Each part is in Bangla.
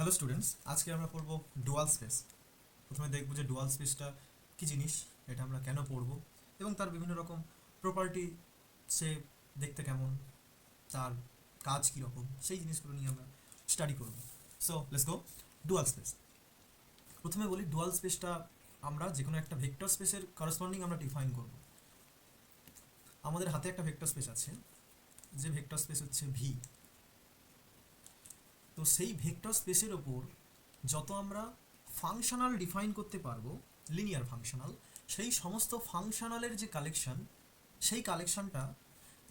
হ্যালো স্টুডেন্টস, আজকে আমরা পড়ব ডুয়াল স্পেস। প্রথমে দেখব যে ডুয়াল স্পেসটা কী জিনিস, এটা আমরা কেন পড়ব এবং তার বিভিন্ন রকম প্রপার্টি, সে দেখতে কেমন, তার কাজ কীরকম, সেই জিনিসগুলো নিয়ে আমরা স্টাডি করব। So let's go. Dual space, প্রথমে বলি ডুয়াল স্পেসটা আমরা যে কোনো একটা ভেক্টর স্পেসের করসপন্ডিং আমরা ডিফাইন করব। আমাদের হাতে একটা ভেক্টর স্পেস আছে, যে ভেক্টর স্পেস হচ্ছে ভি। তো সেই ভেক্টর স্পেসের ওপর যত আমরা ফাংশনাল ডিফাইন করতে পারবো, লিনিয়ার ফাংশনাল, সেই সমস্ত ফাংশনালের যে কালেকশন, সেই কালেকশনটা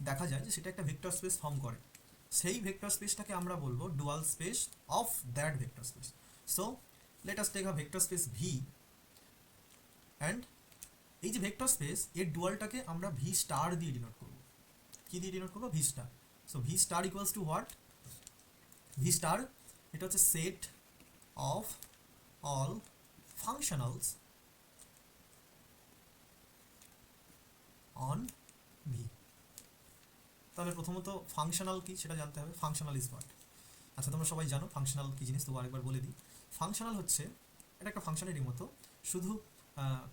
দেখা যায় যে সেটা একটা ভেক্টর স্পেস ফর্ম করে। সেই ভেক্টর স্পেসটাকে আমরা বলবো dual space of that vector space. So let us take a vector space V, and এই যে ভেক্টর স্পেস, এর ডুয়ালটাকে আমরা ভি স্টার দিয়ে ডিনোট করবো। কি দিয়ে ডিনোট করবো? V star. So V star equals to what? V star এটা হচ্ছে set of all functionals on V। তাহলে প্রথমত ফাংশনাল কি সেটা জানতে হবে। Functional is what? আচ্ছা, তোমরা সবাই জানো ফাংশনাল কি জিনিস, তবু আরেকবার বলে দিই। ফাংশনাল হচ্ছে, এটা একটা ফাংশনেরই মতো, শুধু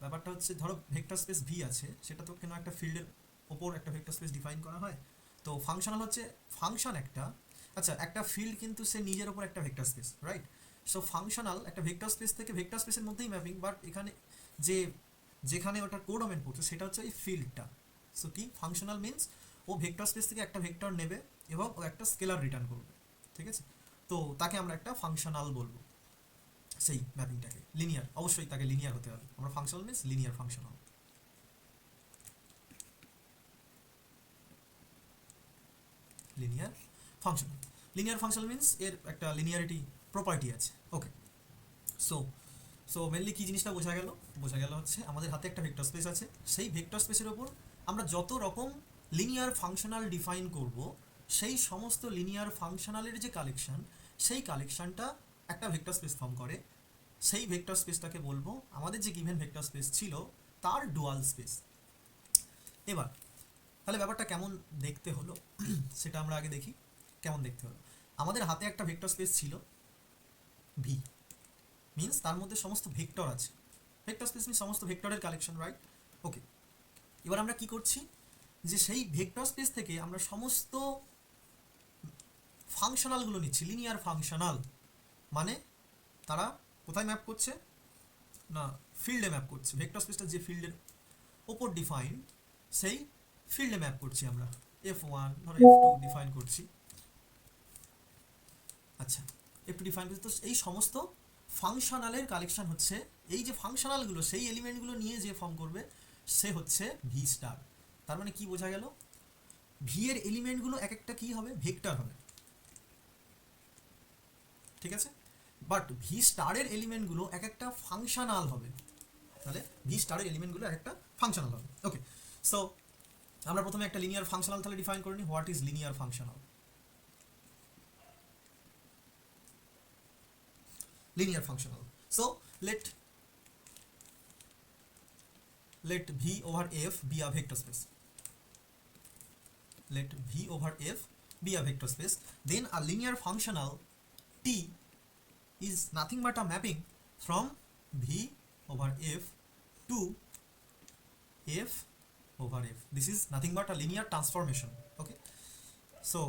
ব্যাপারটা হচ্ছে ধরো ভেক্টর স্পেস ভি আছে, সেটা তো কেন একটা ফিল্ডের ওপর একটা ভেক্টর স্পেস ডিফাইন করা হয়। তো ফাংশনাল হচ্ছে ফাংশন একটা, আচ্ছা একটা ফিল্ড কিন্তু সে নিজের ওপর একটা vector space, right? So functional একটা ভেক্টর স্পেস থেকে ভেক্টর স্পেসের মধ্যেই ম্যাপিং, বাট এখানে যে যেখানে ওটার কোডোমেন পড়ছে সেটা হচ্ছে এই ফিল্ডটা। সো কি ফাংশনাল মিনস ও ভেক্টর স্পেস থেকে একটা ভেক্টর নেবে এবং ও একটা স্কেলার রিটার্ন করবে, ঠিক আছে? তো তাকে আমরা একটা ফাংশনাল বলবো। সেই ম্যাপিংটাকে লিনিয়ার, অবশ্যই তাকে লিনিয়ার হতে হবে। আমরা functional means linear functional. Linear functional, linear functional means এর একটা লিনিয়ারিটি প্রপার্টি আছে। ওকে, সো সো মেনলি কী জিনিসটা বোঝা গেল? বোঝা গেল হচ্ছে আমাদের হাতে একটা ভেক্টর স্পেস আছে, সেই ভেক্টর স্পেসের ওপর আমরা যত রকম লিনিয়ার ফাংশনাল ডিফাইন করব, সেই সমস্ত লিনিয়ার ফাংশনালের যে কালেকশন, সেই কালেকশনটা একটা ভেক্টর স্পেস ফর্ম করে। সেই ভেক্টর স্পেসটাকে বলবো আমাদের যে গিভেন ভেক্টর স্পেস ছিল তার ডুয়াল স্পেস। এবার তাহলে ব্যাপারটা কেমন দেখতে হলো সেটা আমরা আগে দেখি। কেমন দেখতে হলো? আমাদের হাতে একটা ভেক্টর স্পেস ছিল ভি, মিনস তার মধ্যে সমস্ত ভেক্টর আছে। ভেক্টর স্পেস মিনস সমস্ত ভেক্টরের কালেকশন, রাইট? ওকে, এবার আমরা কি করছি, যে সেই ভেক্টর স্পেস থেকে আমরা সমস্ত ফাংশনালগুলো নিচ্ছি, লিনিয়ার ফাংশনাল। মানে তারা কোথায় ম্যাপ করছে? না, ফিল্ডে ম্যাপ করছে। ভেক্টর স্পেসটা যে ফিল্ডের ওপর ডিফাইন, সেই ফিল্ডে ম্যাপ করছি আমরা। F1 ধরো F2 ডিফাইন করছি। আচ্ছা, F2 ডিফাইন করছি, তো এই সমস্ত ফাংশনালের কালেকশন হচ্ছে এই যে ফাংশনালগুলো, সেই এলিমেন্টগুলো নিয়ে যে ফর্ম করবে সে হচ্ছে ভি স্টার। তার মানে কি বোঝা গেল? ভি এর এলিমেন্টগুলো এক একটা কি হবে? ভেক্টর হবে, ঠিক আছে? বাট ভি স্টারের এলিমেন্টগুলো এক একটা ফাংশনাল হবে। তাহলে ভি স্টারের এলিমেন্টগুলো এক একটা ফাংশনাল হবে। ওকে, সো আমরা প্রথমে একটা লিনিয়ার ফাংশনাল তাহলে ডিফাইন করে নিই। What is linear functional? Linear functional, so let V over F be a vector space. Let V over F be a vector space. Then a linear functional T is nothing but a mapping from V over F to F over F. This is nothing but a linear transformation. Okay, so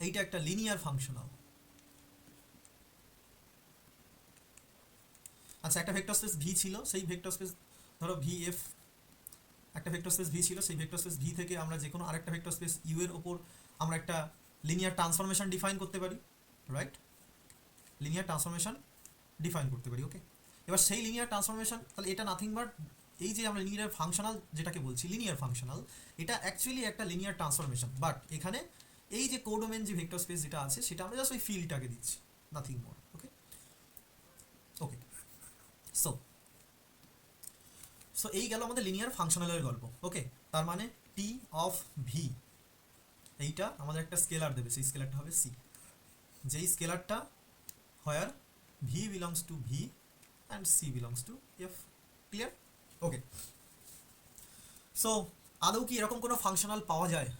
এইটা একটা লিনিয়ার ফাংশনাল। আচ্ছা, একটা ভেক্টর স্পেস ভি ছিল, সেই ভেক্টর স্পেস ধরো ভি এফ, একটা ভেক্টর স্পেস ভি ছিল, সেই ভেক্টর স্পেস ভি থেকে আমরা যে কোনো আরেকটা ভেক্টর স্পেস ইউ এর ওপর আমরা একটা লিনিয়ার ট্রান্সফরমেশন ডিফাইন করতে পারি, রাইট? লিনিয়ার ট্রান্সফরমেশন ডিফাইন করতে পারি। ওকে, এবার সেই লিনিয়ার ট্রান্সফরমেশন, তাহলে এটা নাথিং বাট এই যে আমরা লিনিয়ার ফাংশনাল যেটাকে বলছি লিনিয়ার ফাংশনাল, এটা অ্যাকচুয়ালি একটা লিনিয়ার ট্রান্সফরমেশন। বাট এখানে এই যে কোডোমেন যে ভেক্টর স্পেস যেটা আছে, সেটা আমরা জাস্ট ওই ফিল্ডটাকে দিচ্ছি, নাথিং মোর। ওকে, ওকে, সো সো এই গেল আমাদের লিনিয়ার ফাংশনালের গল্প। ওকে, তার মানে টি অফ ভি, এইটা আমাদের একটা স্কেলার দেবে, সেই স্কেলারটা হবে সি। যেই স্কেলারটা where V belongs to V and C belongs to F. Clear? Okay, so আদৌ কি এরকম কোনো ফাংশনাল পাওয়া যায়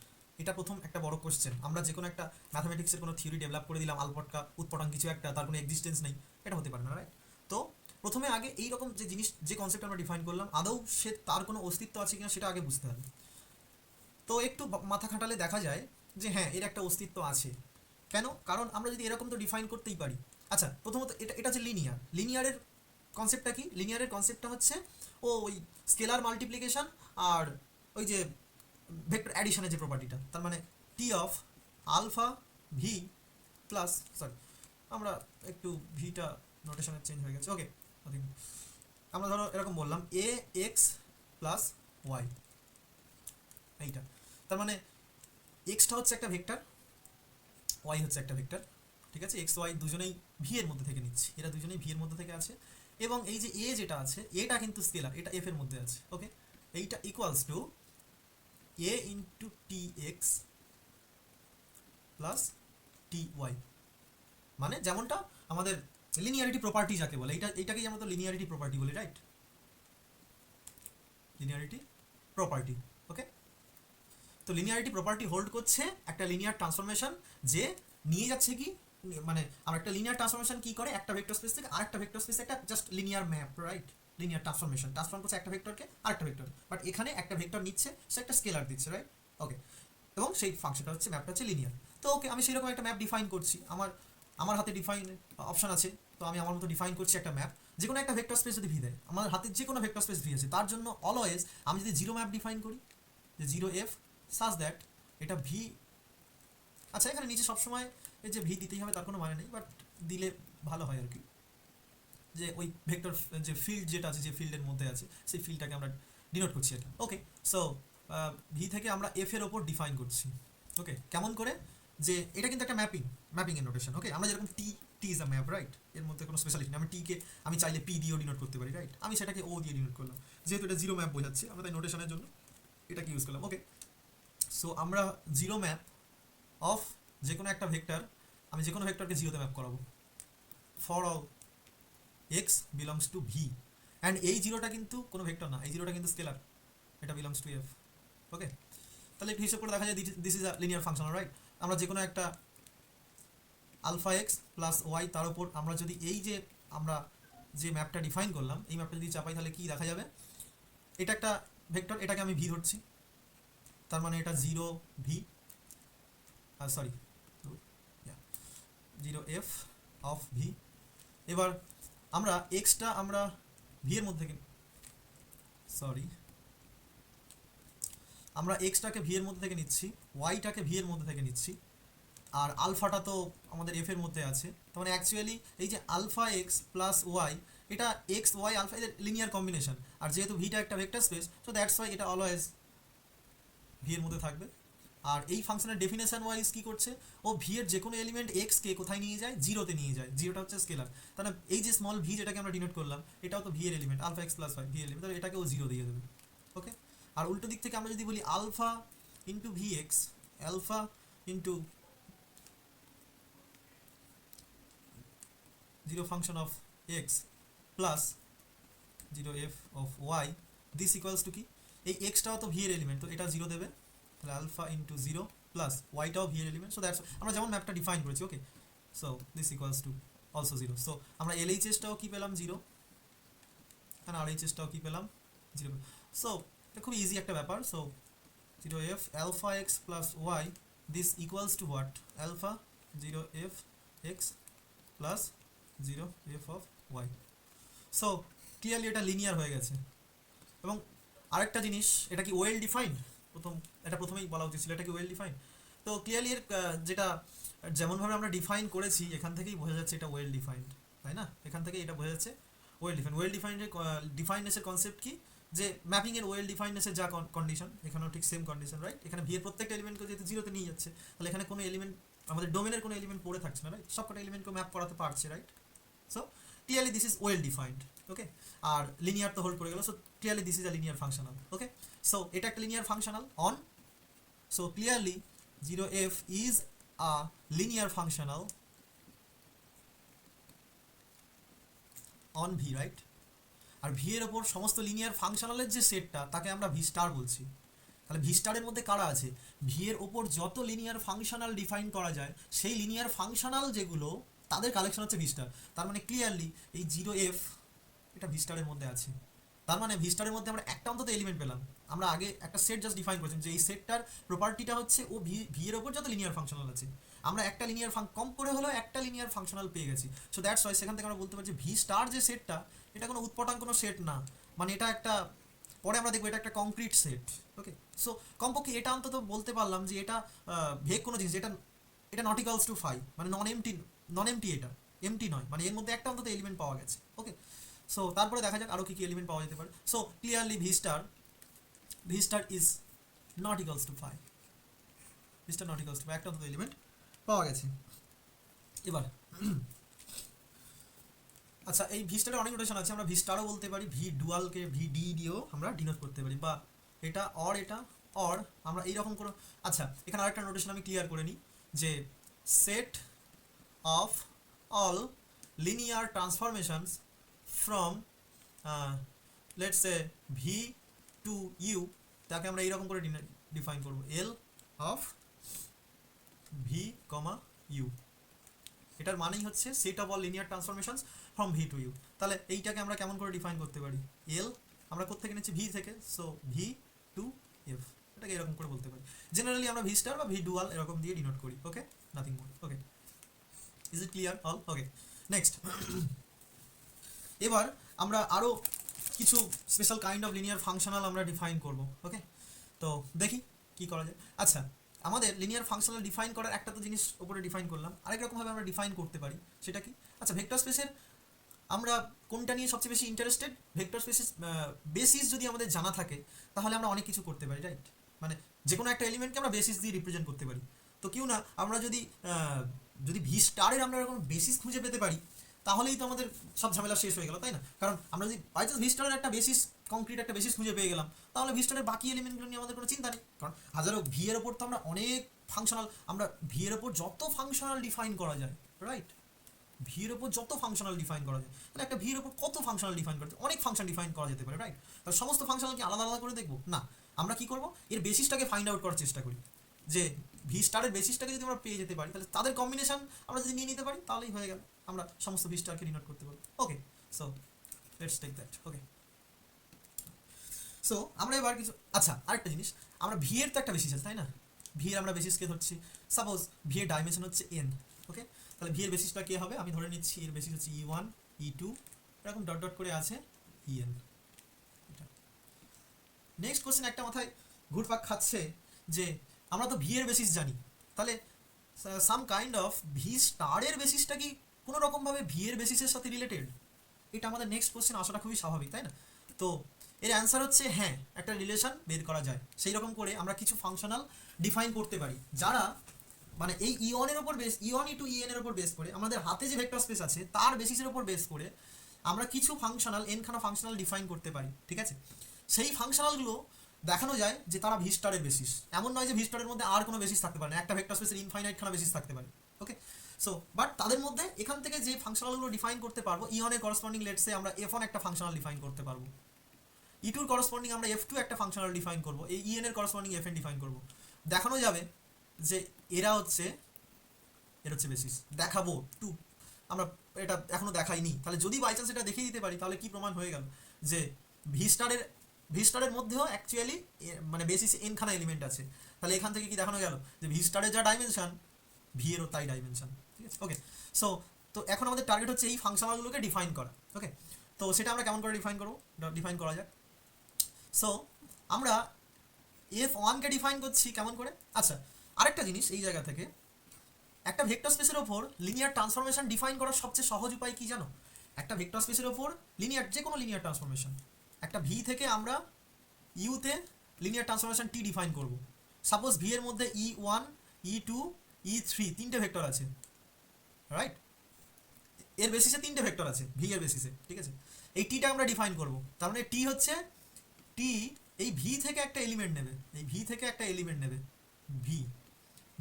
এটা প্রথম একটা বড় কোশ্চেন। আমরা যে কোনো একটা ম্যাথমেটিক্সের কোনো থিওরি ডেভেলপ করে দিলাম, আলপটকা উৎপটাং কিছু একটা, তার কোনো এক্সিস্টেন্স নেই, এটা হতে পারে না, রাইট? তো প্রথমে আগে এইরকম যে জিনিস, যে কনসেপ্ট আমরা ডিফাইন করলাম, আদৌ সে তার কোনো অস্তিত্ব আছে কিনা সেটা আগে বুঝতে হবে। তো একটু মাথা খাটালে দেখা যায় যে হ্যাঁ, এর একটা অস্তিত্ব আছে। কেন? কারণ আমরা যদি এরকম তো ডিফাইন করতেই পারি। আচ্ছা, প্রথমত এটা হচ্ছে লিনিয়ার। লিনিয়ারের কনসেপ্টটা কি? লিনিয়ারের কনসেপ্টটা হচ্ছে ওই স্কেলার মাল্টিপ্লিকেশন আর ওই যে ভেক্টর অ্যাডিশনের যে প্রপার্টিটা, তার মানে T of alpha V plus, sorry আমরা একটু ভিটা নোটেশনের চেঞ্জ হয়ে গেছে, ওকে। আমরা ধরো এরকম বললাম এ এক্স প্লাস ওয়াই, এইটা তার মানে এক্সটা হচ্ছে একটা ভেক্টর, ওয়াই হচ্ছে একটা ভেক্টর, ঠিক আছে? এক্স ওয়াই দুজনেই ভি এর মধ্যে থেকে নিচ্ছি, এরা দুজনেই ভি এর মধ্যে থেকে আছে। এবং এই যে এ যেটা আছে, এটা কিন্তু স্কেলার, এটা এফ এর মধ্যে আছে, ওকে। এইটা equals to A into T X plus T Y, মানে যেমনটা আমাদের লিনিয়ারিটি প্রপার্টি যাকে বলে, এইটাকেই আমরা তো লিনিয়ারিটি প্রপার্টি বলি, রাইট? লিনিয়ারিটি প্রপার্টি, ওকে। তো লিনিয়ারিটি প্রপার্টি হোল্ড করছে একটা লিনিয়ার ট্রান্সফরমেশন, যে নিয়ে যাচ্ছে কি, মানে আর একটা লিনিয়ার ট্রান্সফরমেশন কি করে, একটা ভেক্টর স্পেস থেকে আরেকটা ভেক্টর স্পেসে একটা just linear map, right? Linear transformation transform করছে একটা ভেক্টরকে আরেকটা ভেক্টর, বাট এখানে একটা ভেক্টর নিচ্ছে, সে একটা স্কেলার দিচ্ছে, রাইট? ওকে। এবং সেই ফাংশনটা হচ্ছে, ম্যাপটা হচ্ছে লিনিয়ার। তো ওকে, আমি সেরকম একটা ম্যাপ ডিফাইন করছি, আমার আমার হাতে ডিফাইন অপশন আছে, তো আমি আমার মতো ডিফাইন করছি একটা ম্যাপ। যে কোনো একটা ভেক্টর স্পেস যদি ভি দেয়, আমার হাতে যে কোনো ভেক্টর স্পেস ভি আছে, তার জন্য অলওয়েজ আমি যদি জিরো ম্যাপ ডিফাইন করি, যে জিরো এফ সাজ দ্যাট এটা ভি, আচ্ছা এখানে নিচে সবসময় এই যে ভি দিতেই হবে তার কোনো মানে নেই, বাট দিলে ভালো হয় আর কি, যে ওই ভেক্টর যে ফিল্ড যেটা আছে, যে ফিল্ডের মধ্যে আছে, সেই ফিল্ডটাকে আমরা ডিনোট করছি আর কি, ওকে। সো ভি থেকে আমরা এফ এর ওপর ডিফাইন করছি, ওকে। কেমন করে? যে এটা কিন্তু একটা ম্যাপিং এর নোটেশন, ওকে। আমরা যেরকম টি টি ইজ আ ম্যাপ, রাইট? এর মধ্যে কোনো স্পেশালিটি নেই। আমি টিকে আমি চাইলে পি দিয়েও ডিনোট করতে পারি, রাইট? আমি সেটাকে ও দিয়ে ডিনোট করলাম, যেহেতু এটা জিরো ম্যাপ বোঝাচ্ছে, আমরা তাই নোটেশনের জন্য এটাকে ইউজ করলাম, ওকে। সো আমরা জিরো ম্যাপ অফ যে কোনো একটা ভেক্টর, আমি যে কোনো ভেক্টরকে জিরোতে ম্যাপ করাবো for all x belongs to V, and এই জিরোটা কিন্তু কোনো ভেক্টর না, এই জিরোটা কিন্তু স্কেলার, এটা বিলংস টু এফ, ওকে। তাহলে একটু হিসেব করে দেখা যায় this is a linear function, right? আমরা যে কোনো একটা আলফা এক্স প্লাস ওয়াই, তার উপর আমরা যদি এই যে আমরা যে ম্যাপটা ডিফাইন করলাম, এই ম্যাপটা যদি চাপাই, তাহলে কি দেখা যাবে? এটা একটা ভেক্টর, এটাকে আমি ভি ধরছি, তার মানে এটা zero V, sorry zero F of V. এবার আমরা এক্সটা আমরা ভি এর মধ্যে, সরি আমরা এক্সটাকে ভি এর মধ্যে থেকে নিচ্ছি, ওয়াইটাকে ভি এর মধ্যে থেকে নিচ্ছি, আর আলফাটা তো আমাদের এফ এর মধ্যে আছে। তার মানে অ্যাকচুয়ালি এই যে আলফা এক্স প্লাস ওয়াই, এটা এক্স ওয়াই আলফা এদের লিনিয়ার কম্বিনেশন, আর যেহেতু ভিটা একটা vector space, so that's why এটা অলওয়েজ ভি এর মধ্যে থাকবে। আর এই ফাংশনের ডেফিনেশন ওয়াইজ কি করছে, ও ভি এর যে কোনো এলিমেন্ট এক্স কে কোথায় নিয়ে যায়, জিরোতে নিয়ে যায়, জিরোটা হচ্ছে স্কেলার। তাহলে এই যে স্মল ভি যেটাকে আমরা ডিনোট করলাম, এটাও তো ভি এর element, alpha x plus Y V এর এলিমেন্ট, তাহলে এটাকেও জিরো দিয়ে দেবে, ওকে। আর উল্টো দিক থেকে আমরা যদি বলি alpha into V X, alpha into zero function of X plus zero F of Y, this equals to কি, এই এক্সটাও তো ভি এর এলিমেন্ট, তো এটা জিরো দেবে, তাহলে আলফা ইন্টু জিরো প্লাস ওয়াইটাও ভি এর এলিমেন্ট, সো দ্যাটস আমরা যেমন ম্যাপটা ডিফাইন করেছি, okay. So this equals to also zero. So আমরা এলএইচএসটাও কি পেলাম, জিরো, আর আরএইচএসটাও কি পেলাম, জিরো। সো এটা খুব ইজি একটা ব্যাপার। So zero F alpha x plus Y, this equals to what, alpha zero F X plus zero F of Y. So clearly এটা লিনিয়ার হয়ে গেছে। এবং আরেকটা জিনিস, এটা কি ওয়েল ডিফাইন্ড, এটা প্রথমেই বলা উচিত ছিল, এটা কি ওয়েল ডিফাইন্ড? তো ক্লিয়ারলি এর যেটা যেমনভাবে আমরা ডিফাইন করেছি, এখান থেকেই বোঝা যাচ্ছে এটা ওয়েল ডিফাইন্ড, তাই না? এখান থেকেই এটা বোঝা যাচ্ছে ওয়েল ডিফাইন্ডের ডিফাইন্ডনেসের কনসেপ্ট কি, যে ম্যাপিং এর ওয়েল ডিফাইন্ডনেসের যা কন্ডিশন, এখানেও ঠিক সেম কন্ডিশন, রাইট? এখানে ভি এর প্রত্যেকটা এলিমেন্টকে যেহেতু জিরোতে নিয়ে যাচ্ছে, তাহলে এখানে কোনো এলিমেন্ট, আমাদের ডোমেনের কোনো এলিমেন্ট পড়ে থাকছে না, রাইট? সবকটা এলিমেন্টকে ম্যাপ করাতে পারছে, right? So clearly this is well defined, okay. আর লিনিয়ার তো হোল্ড করে গেল, so clearly this is a linear functional, okay. So এটা একটা linear functional on, so clearly 0f is a linear functional on V, right? আর ভি এর ওপর সমস্ত লিনিয়ার ফাংশনালের যে সেটটা, তাকে আমরা ভি স্টার বলছি। তাহলে ভি স্টারের মধ্যে কারা আছে, ভি এর ওপর যত লিনিয়ার ফাংশনাল ডিফাইন করা যায় সেই লিনিয়ার ফাংশনাল যেগুলো তাদের কালেকশন হচ্ছে ভি স্টার। তার মানে ক্লিয়ারলি এই 0f এটা ভি স্টারের মধ্যে আছে। তার মানে ভি স্টারের মধ্যে আমরা একটা অন্তত এলিমেন্ট পেলাম। আমরা আগে একটা সেট জাস্ট ডিফাইন করেছি যে এই সেটটার প্রপার্টিটা হচ্ছে ও ভি এর ওপর যত লিনিয়ার ফাংশনাল আছে, আমরা একটা লিনিয়ার কম করে হলেও একটা লিনিয়ার ফাংশনাল পেয়ে গেছি। সো দ্যাটস ওয়াই সেখান থেকে আমরা বলতে পারি যে ভি স্টার যে সেটটা এটা কোনো উৎপটাং কোনো সেট না, মানে এটা একটা, পরে আমরা দেখবো এটা একটা কংক্রিট সেট। ওকে, সো কমপক্ষে এটা অন্তত বলতে পারলাম যে এটা ভেগ কোনো জিনিস, এটা এটা নট ইকুয়ালস টু ফাই, মানে নন এমটি, এটা এমটি নয়, মানে এর মধ্যে একটা অন্তত এলিমেন্ট পাওয়া গেছে। ওকে, সো তারপরে দেখা যাক আরও কী কী এলিমেন্ট পাওয়া যেতে পারে। So clearly V star is not equals to phi, V star not equals to phi, একটা অন্তত এলিমেন্ট পাওয়া গেছে। এবার আচ্ছা, এই ভি স্টারের অনেক নোটেশন আছে, আমরা ভি স্টারও বলতে পারি, ভি ডুয়ালকে ভি ডি দিয়েও আমরা ডিনোট করতে পারি, বা এটা অর আমরা এইরকম করে। আচ্ছা, এখানে আরেকটা নোটেশন আমি ক্লিয়ার করে নিই যে set of all linear transformations from let's say V to U, তাকে আমরা এইরকম করে ডিফাইন করব, L of V comma U. এটার মানেই হচ্ছে set of all linear transformations from V to U. তাহলে এইটাকে আমরা কেমন করে ডিফাইন করতে পারি, এল আমরা কোথা থেকে নিচ্ছি, ভি থেকে, সো ভি টু এফ, এটাকে এরকম করে বলতে পারি। জেনারেলি আমরা ভি স্টার বা ভি ডুয়াল এরকম দিয়ে ডিনোট করি। Okay, nothing more. Okay, is it clear all? Okay, next এবার আমরা আরও কিছু special kind of linear functional আমরা ডিফাইন করব। ওকে, তো দেখি কি করা যায়। আচ্ছা, আমাদের লিনিয়ার ফাংশনাল ডিফাইন করার একটা তো জিনিস উপরে ডিফাইন করলাম, আরেক রকমভাবে আমরা ডিফাইন করতে পারি, সেটা কি? আচ্ছা, ভেক্টর স্পেসের আমরা কোনটা নিয়ে সবচেয়ে বেশি ইন্টারেস্টেড? ভেক্টর স্পেসের বেসিস যদি আমাদের জানা থাকে তাহলে আমরা অনেক কিছু করতে পারি, রাইট? মানে যে কোনো একটা এলিমেন্টকে আমরা বেসিস দিয়ে রিপ্রেজেন্ট করতে পারি। তো কেউ না, আমরা যদি যদি ভি স্টারের আমরা এরকম বেসিস খুঁজে পেতে পারি তাহলেই তো আমাদের সব ঝামেলা শেষ হয়ে গেল, তাই না? কারণ আমরা যদি বাই চান্স ভি স্টারের একটা বেসিস, কংক্রিট একটা বেসিস খুঁজে পেয়ে গেলাম, তাহলে ভি স্টারের বাকি এলিমেন্টগুলো নিয়ে আমাদের কোনো চিন্তা নেই। কারণ হাজারো ভি এর ওপর তো আমরা অনেক ফাংশনাল, আমরা ভি এর ওপর যত ফাংশনাল ডিফাইন করা যায়, রাইট? ভি এর ওপর যত ফাংশনাল ডিফাইন করা যায়, তাহলে একটা ভি এর ওপর কত ফাংশনাল ডিফাইন করা যায়, অনেক ফাংশন ডিফাইন করা যেতে পারে, রাইট? তাহলে সমস্ত ফাংশনাল কি আলাদা আলাদা করে দেখবো না, আমরা কি করব, এর বেসিসটাকে ফাইন্ড আউট করার চেষ্টা করি, যে ভি স্টারের বেসিসটাকে যদি আমরা পেয়ে যেতে পারি তাহলে তাদের কম্বিনেশন আমরা যদি নিয়ে নিতে পারি তাহলেই হয়ে গেল, আমরা সমস্ত ভি স্টারকে ডিনোট করতে পারবো। Okay, so let's take that. Okay, so আমরা এবার কিছু, আচ্ছা আরেকটা জিনিস, আমরা ভি এর তো একটা বেসিস আছে, তাই না? ভি এর আমরা বেসিসকে ধরছি, সাপোজ ভি এর ডাইমেনশন হচ্ছে এন। ওকে, তাহলে ভি এর বেসিসটা কে হবে, আমি ধরে নিচ্ছি এর বেসিস হচ্ছে E1 E2 এরকম ডট ডট করে আছে En। নেক্সট কোশ্চেন একটা মাথায় ঘুরপাক খাচ্ছে যে আমরা তো ভি এর বেসিস জানি, তাহলে সাম কাইন্ড অফ ভি স্টারের বেসিসটা কি কোনো রকমভাবে ভি এর বেসিসের সাথে রিলেটেড? এটা আমাদের নেক্সট কোশ্চেন আসাটা খুবই স্বাভাবিক, তাই না? তো এর অ্যান্সার হচ্ছে হ্যাঁ, একটা রিলেশন বের করা যায়। সেই রকম করে আমরা কিছু ফাংশনাল ডিফাইন করতে পারি যারা মানে এই ইওনের ওপর বেস, ইওন ই টু ইএন এর ওপর বেস করে আমাদের হাতে যে ভেক্টর স্পেস আছে তার বেসিসের ওপর বেস করে আমরা কিছু ফাংশনাল এনখানা ফাংশনাল ডিফাইন করতে পারি, ঠিক আছে? সেই ফাংশনালগুলো দেখানো যায় যে তারা ভি স্টারের বেসিস, এমন নয় যে ভি স্টারের মধ্যে আর কোনো বেসিস থাকতে পারে না, একটা ভেক্টর স্পেসের ইনফাইনাইট খানা বেসিস থাকতে পারে। ওকে, সো বাট তাদের মধ্যে এখান থেকে যে ফাংশনালগুলো ডিফাইন করতে পারবো, ইওনের করসপন্ডিং লেটসে আমরা F1 একটা ফাংশনাল ডিফাইন করতে পারবো, E2 এর করসপন্ডিং আমরা F2 একটা ফাংশনাল ডিফাইন করবো, এই EN এর করসপন্ডিং FN ডিফাইন করবো। দেখানো যাবে যে এরা হচ্ছে, এর হচ্ছে বেসিস, দেখাবো টু, আমরা এটা এখনো দেখাইনি, তাহলে যদি বাই চান্স এটা দেখিয়ে দিতে পারি তাহলে কি প্রমাণ হয়ে গেল যে ভি স্টারের মধ্যেও অ্যাকচুয়ালি মানে বেসিস এনখানা এলিমেন্ট আছে। তাহলে এখান থেকে কি দেখানো গেল যে ভি স্টারের যা ডাইমেনশন ভি এরও তাই ডাইমেনশন, ঠিক আছে? ওকে, সো তো এখন আমাদের টার্গেট হচ্ছে এই ফাংশনালগুলোকে ডিফাইন করা। ওকে, তো সেটা আমরা কেমন করে ডিফাইন করবো, ডিফাইন করা যাক। সো আমরা F1কে ডিফাইন করছি কেমন করে? আচ্ছা, আরেকটা জিনিস এই জায়গা থেকে, একটা ভেক্টর স্পেসের ওপর লিনিয়ার ট্রান্সফরমেশন ডিফাইন করার সবচেয়ে সহজ উপায় কি জানো? একটা ভেক্টর স্পেসের ওপর লিনিয়ার, যে কোনো লিনিয়ার ট্রান্সফরমেশন, একটা ভি থেকে আমরা ইউতে লিনিয়ার ট্রান্সফরমেশন টি ডিফাইন করব। সাপোজ ভি এর মধ্যে E1 E2 E3 তিনটে ভেক্টর আছে, রাইট? এর বেসিসে তিনটে ভেক্টর আছে ভি এর বেসিসে, ঠিক আছে? এই টিটা আমরা ডিফাইন করব, তার মানে টি হচ্ছে টি এই ভি থেকে একটা এলিমেন্ট নেবে, এই ভি থেকে একটা এলিমেন্ট নেবে ভি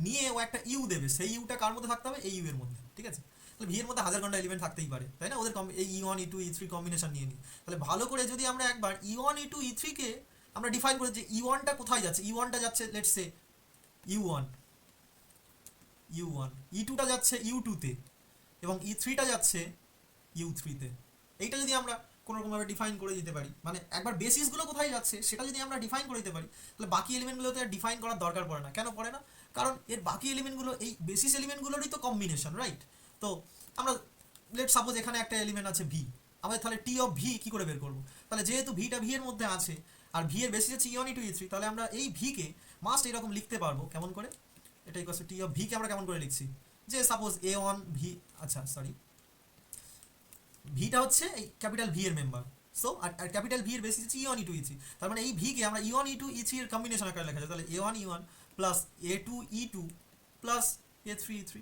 নিয়ে ও একটা ইউ দেবে, সেই ইউটা কার মধ্যে থাকতে হবে, এই ইউ এর মধ্যে, ঠিক আছে? তাহলে ভি এর মধ্যে হাজার ঘন্টা এলিমেন্ট থাকতেই পারে, তাই না? ওদের এই E1 E2 E3 কম্বিনেশন নিয়ে নিই, তাহলে ভালো করে যদি আমরা একবার E1 E2 E3 কে আমরা ডিফাইন করি যে E1টা কোথায় যাচ্ছে, E1টা যাচ্ছে লেটস সে U1, E2টা যাচ্ছে U2-তে এবং E3টা যাচ্ছে U3-তে। এইটা যদি আমরা কোনো রকমভাবে ডিফাইন করে দিতে পারি, মানে একবার বেসিসগুলো কোথায় যাচ্ছে সেটা যদি আমরা ডিফাইন করে দিতে পারি, তাহলে বাকি এলিমেন্টগুলোতে আর ডিফাইন করার দরকার পড়ে না। কেন পড়ে না? কারণ এর বাকি এলিমেন্টগুলো এই বেসিস এলিমেন্টগুলোরই তো কম্বিনেশন, রাইট? তো আমরা লেট সাপোজ এখানে একটা এলিমেন্ট আছে ভি, আমাদের তাহলে টি অফ ভি কী করে বের করবো? তাহলে যেহেতু ভিটা ভি এর মধ্যে আছে আর ভি এর বেসিস হচ্ছে E1 E2 E3, তাহলে আমরা এই ভিকে মাস্ট এরকম লিখতে পারবো। কেমন করে? এটা equal to T of V K আমরা কেমন করে লিখছি, যে সাপোজ A1 ভি, আচ্ছা সরি, ভিটা হচ্ছে এই ক্যাপিটাল ভি এর মেম্বার, সো আর ক্যাপিটাল ভি এর বেসিস হচ্ছে E1 E2 E3, তার মানে এই ভিকে আমরা E1 E2 E3 এর কম্বিনেশন আকারে লেখা যায়। তাহলে A1 E1 plus A2 E2 plus A3 E3।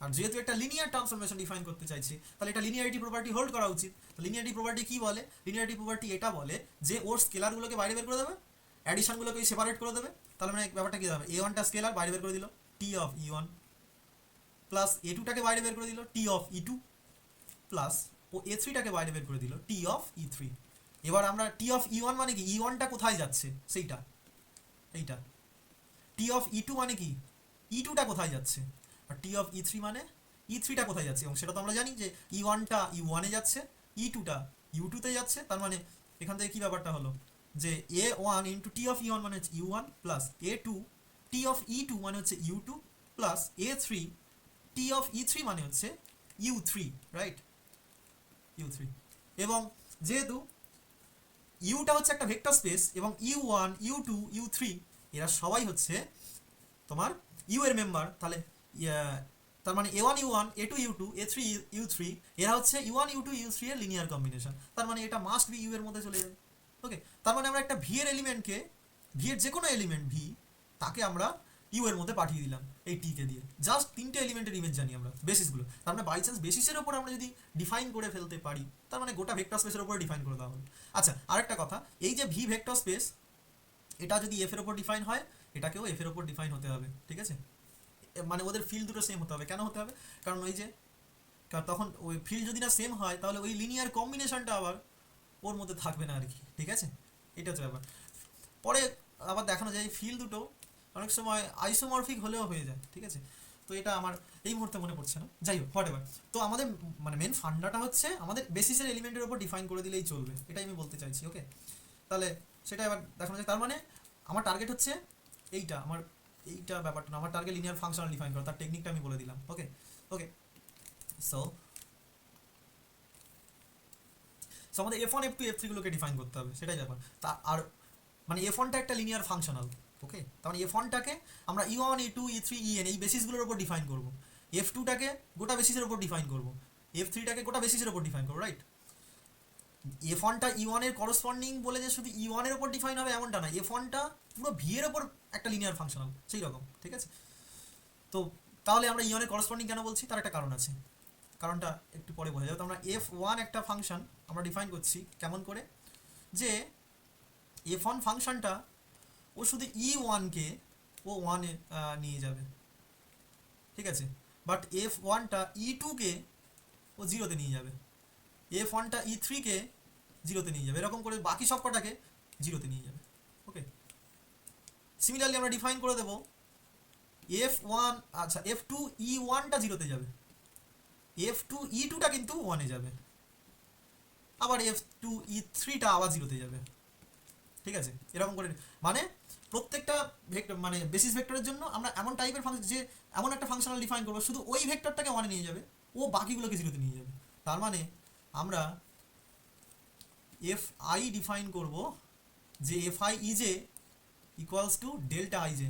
আর যেহেতু একটা লিনিয়ার ট্রান্সফরমেশন ডিফাইন করতে চাইছি, তাহলে এটা লিনিয়ারিটি প্রপার্টি হোল্ড করা উচিত। লিনিয়ারিটি প্রপার্টি কি বলে? লিনিয়ারিটি প্রপার্টি এটা বলে যে ওর স্কেলারগুলোকে বাইরে বের করে দেবে, অ্যাডিশনগুলোকে সেপারেট করে দেবে। তাহলে মানে ব্যাপারটা কী হবে, A1টা স্কেলার বাইরে বের করে দিল টি অফ E1, প্লাস A2টাকে বাইরে বের করে দিল টি অফ E2, প্লাস ও A3টাকে বাইরে বের করে দিল টি অফ E3। এবার আমরা টি অফ E1 মানে কি, E1টা কোথায় যাচ্ছে সেইটা, এইটা। টি অফ E2 মানে কি, E2টা কোথায় যাচ্ছে। আর টি অফ E3 মানে E3টা কোথায় যাচ্ছে, এবং সেটা তো আমরা জানি যে E1টা E1-এ যাচ্ছে, E2টা U2-তে যাচ্ছে। তার মানে এখান থেকে কী ব্যাপারটা হলো যে A1 into T of E1 মানে হচ্ছে U1, plus A2 T of E2 মানে হচ্ছে U2, plus A3 T of E3 মানে হচ্ছে U3, রাইট? U3। এবং যেহেতু ইউটা হচ্ছে একটা ভেক্টর স্পেস এবং U1 U2 U3 এরা সবাই হচ্ছে তোমার ইউ এর মেম্বার, তাহলে তার মানে A1 U1 A2 U2 A3 U3 এরা হচ্ছে U1 U2 U3 এর লিনিয়ার কম্বিনেশন। তার মানে এটা মাস্ট বি ইউ এর মধ্যে চলে যাবে। ওকে, তার মানে আমরা একটা ভি এর এলিমেন্টকে, ভি এর যে কোনো এলিমেন্ট ভি, তাকে আমরা ইউ এর মধ্যে পাঠিয়ে দিলাম এই টিকে দিয়ে। জাস্ট তিনটে এলিমেন্টের ইমেজ জানি আমরা, বেসিসগুলো। তার মানে বাই চান্স বেসিসের ওপর আমরা যদি ডিফাইন করে ফেলতে পারি, তার মানে গোটা ভেক্টর স্পেসের ওপর ডিফাইন করে দেওয়া হবে। আচ্ছা, আরেকটা কথা, এই যে ভি ভেক্টর স্পেস, এটা যদি এফ এর ওপর ডিফাইন হয়, এটাকেও এফ এর ওপর ডিফাইন হতে হবে, ঠিক আছে? মানে ওদের ফিল্ড দুটো সেম হতে হবে। কেন হতে হবে? কারণ ওই যে তখন ওই ফিল্ড যদি না সেম হয়, তাহলে ওই লিনিয়ার কম্বিনেশনটা আবার ওর মধ্যে থাকবে না আর কি, ঠিক আছে? এটা হচ্ছে ব্যাপার। পরে আবার দেখানো যায় ফিল্ড দুটো অনেক সময় আইসোমরফিক হলেও হয়ে যায়, ঠিক আছে? তো এটা আমার এই মুহূর্তে মনে পড়ছে না, যাই হোক, হোয়াট এভার। তো আমাদের মানে মেন ফান্ডাটা হচ্ছে আমাদের বেসিসের এলিমেন্টের উপর ডিফাইন করে দিলেই চলবে, এটাই আমি বলতে চাইছি। ওকে, তাহলে সেটা এবার দেখানো যায়। তার মানে আমার টার্গেট হচ্ছে এইটা, আমার এইটা ব্যাপারটা না, আমার টার্গেট লিনিয়ার ফাংশনাল ডিফাইন করা, তার টেকনিকটা আমি বলে দিলাম। ওকে ওকে, সো সো আমাদের F1 F2 F3 গুলোকে ডিফাইন করতে হবে, সেটাই ব্যাপার। তা আর মানে F1টা একটা লিনিয়ার ফাংশনাল, ওকে? তার মানে F1টাকে আমরা E1 E2 E3 En এই বেসিসগুলোর উপর ডিফাইন করব, F2টাকে গোটা বেসিসের উপর ডিফাইন করব, F3টাকে গোটা বেসিসের উপর ডিফাইন করব, রাইট? F1টা E1 এর করসপন্ডিং বলে যে শুধু E1 এর উপর ডিফাইন হবে এমনটা না, F1টা পুরো ভি এর উপর একটা লিনিয়ার ফাংশনাল, সেই রকম, ঠিক আছে? তো তাহলে আমরা E1 এর করসপন্ডিং কেন বলছি, তার একটা কারণ আছে, কারণটা একটু পরে বোঝা যাবে। তো আমরা F1 একটা ফাংশন আমরা ডিফাইন করছি কেমন করে, যে F1 ফাংশনটা ও শুধু E1কে ও 1-এ নিয়ে যাবে, ঠিক আছে? বাট F1টা E2কে ও 0-তে নিয়ে যাবে, F1টা E3কে 0-তে নিয়ে যাবে, এরকম করে বাকি সব কটাকে 0-তে নিয়ে যাবে। ওকে, সিমিলারলি আমরা ডিফাইন করে দেবো F1, আচ্ছা F2 E1টা 0-তে যাবে, F2 E2টা কিন্তু 1-এ যাবে, আবার F2 E3টা আবার 0-তে যাবে, ঠিক আছে? এরকম করে মানে প্রত্যেকটা ভেক্টর মানে বেসিস ভেক্টরের জন্য আমরা এমন টাইপের ফাংশন, যে এমন একটা ফাংশনাল ডিফাইন করবো শুধু ওই ভেক্টরটাকে 1-এ নিয়ে যাবে, ও বাকিগুলোকে 0-তে নিয়ে যাবে। তার মানে আমরা Fi ডিফাইন করব যে Fi ij equals to delta I J.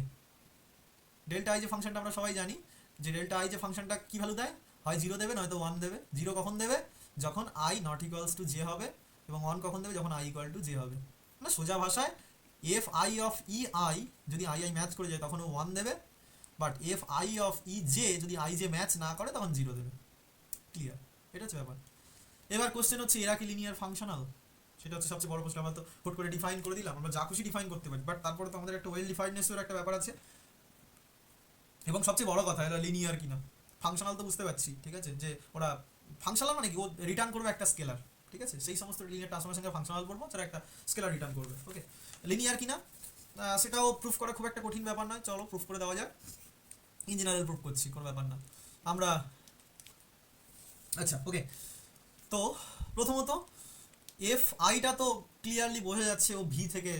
Delta I J ফাংশনটা আমরা সবাই জানি যে ডেল্টা আই জে ফাংশনটা কী ভ্যালু দেয়, হয় 0 দেবে নয়তো 1 দেবে। 0 কখন দেবে, যখন i not equals two J হবে, এবং 1 কখন দেবে, যখন i ইকুয়াল টু জে হবে। মানে সোজা ভাষায় F I of E I যদি আই আই ম্যাচ করে যায় তখন ও 1 দেবে, but F I of E J যদি আই জে ম্যাচ না করে তখন 0 দেবে। ক্লিয়ার? এটা হচ্ছে ব্যাপার। এবার কোশ্চেন হচ্ছে এরা কি লিনিয়ার ফাংশনাল, সেটা হচ্ছে সবচেয়ে বড় প্রশ্ন। আমরা তো হুট করে ডিফাইন করে দিলাম, আমরা যা খুশি ডিফাইন করতে পারি, বাট তারপরে তো আমাদের একটা ওয়েল ডিফাইন্ডনেসের একটা ব্যাপার আছে। এবং সবচেয়ে বড় কথা, এরা লিনিয়ার কিনা। ফাংশনাল তো বুঝতে পারছি, ঠিক আছে, যে ওরা ফাংশনাল মানে কি, ও রিটার্ন করবে একটা স্কেলার, ঠিক আছে, সেই সমস্ত লিনিয়ার ট্রান্সফরমেশনকে ফাংশনাল বলবো যারা একটা স্কেলার রিটার্ন করবে। ওকে, লিনিয়ার কিনা সেটাও প্রুফ করা খুব একটা কঠিন ব্যাপার নয়, চলো প্রুফ করে দেওয়া যাক। ইন জেনারেল প্রুফ করছি, কোনো ব্যাপার না আমরা। আচ্ছা ওকে, তো প্রথমত এফ আইটা তো ক্লিয়ারলি বোঝা যাচ্ছে ও ভি থেকে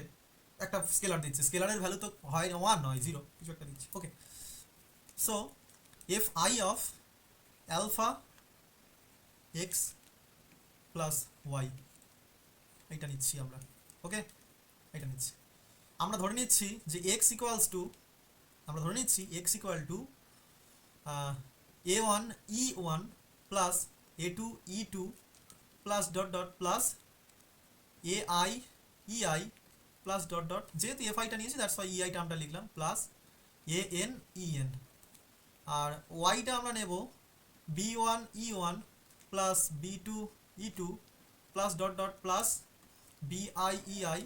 একটা স্কেলার দিচ্ছে, স্কেলারের ভ্যালু তো হয় 1 নয় 0 কিছু একটা দিচ্ছে। Okay, so F I of alpha x plus Y এইটা নিচ্ছি আমরা। ওকে, এটা নিচ্ছি আমরা, ধরে নিচ্ছি যে এক্স ইকুয়ালস টু, আমরা ধরে নিচ্ছি X equal to A one E one plus A two E two plus dot dot plus A I E I plus dot dot, যেহেতু এফ আইটা নিয়েছি দ্যাটস ওয়াই ই আই টার্মটা লিখলাম, plus A N E N. আর ওয়াইটা আমরা নেব B one E one plus B two E two plus dot dot plus B I E I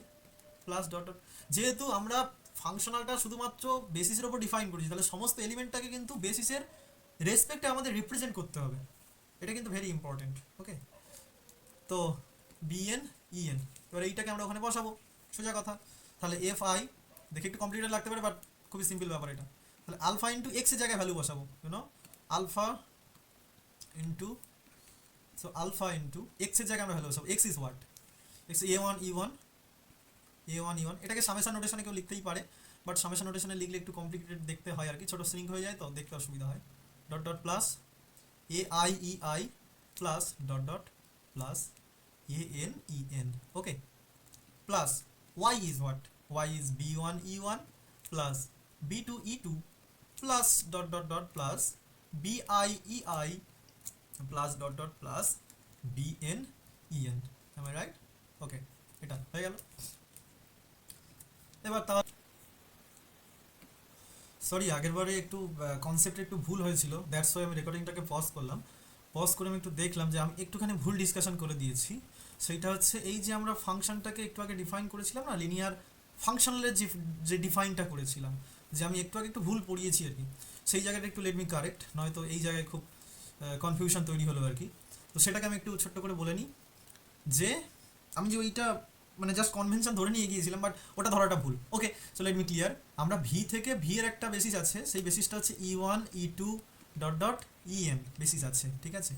plus dot dot. যেহেতু আমরা ফাংশনালটা শুধুমাত্র বেসিসের ওপর ডিফাইন করেছি, তাহলে সমস্ত এলিমেন্টটাকে কিন্তু বেসিসের রেসপেক্টে আমাদের রিপ্রেজেন্ট করতে হবে, এটা কিন্তু ভেরি ইম্পর্টেন্ট। ওকে, তো বিএন ইএন, এবার এইটাকে আমরা ওখানে বসাবো, সোজা কথা। তাহলে এফ আই দেখে একটু কমপ্লিকেটেড লাগতে পারে বাট খুবই সিম্পল ব্যাপার এটা। তাহলে আলফা ইন্টু এক্সের জায়গায় ভ্যালু বসাবো, you know alpha into, so alpha into এক্সের জায়গায় আমরা ভ্যালু বসাবো, x is what, x a one E one, a one E one. এটাকে সামেশন নোটেশনে কেউ লিখতেই পারে, বাট সামেশন নোটেশনে লিখলে একটু কমপ্লিকেটেড দেখতে হয় আর কি, ছোটো স্ট্রিং হয়ে যায় তো দেখতে অসুবিধা হয়। Dot dot plus A I E I plus dot dot plus A N E N. Okay, plus y is what, y is b1 e1 plus b2 e2 plus dot dot dot plus bi ei plus dot dot plus bn en, am I right? Okay, এটা হয়ে গেল। এবার তা সরি আগেরবারে একটু কনসেপ্টে একটু ভুল হয়েছিল, দ্যাটস ওয়াই আমি রেকর্ডিংটাকে পজ করলাম। পজ করে আমি একটু দেখলাম যে আমি একটুখানি ভুল ডিসকাশন করে দিয়েছি। সেইটা হচ্ছে এই যে আমরা ফাংশনটাকে একটু আগে ডিফাইন করেছিলাম না, লিনিয়ার ফাংশনালের যে ডিফাইনটা করেছিলাম, যে আমি একটু আগে একটু ভুল পড়িয়েছি আর কি, সেই জায়গাটা একটু লেট মি কারেক্ট, নয়তো এই জায়গায় খুব কনফিউশন তৈরি হলো আর কি। তো সেটাকে আমি একটু ছোট্ট করে বলে নিই যে আমি যে ওইটা মানে জাস্ট কনভেনশন ধরে নিয়ে গিয়েছিলাম, বাট ওটা ধরাটা ভুল। Okay, so let me clear. আমরা ভি থেকে ভি এর একটা বেসিস আছে, সেই বেসিসটা হচ্ছে ই ওয়ান ই two dot dot E N basis আছে, ঠিক আছে।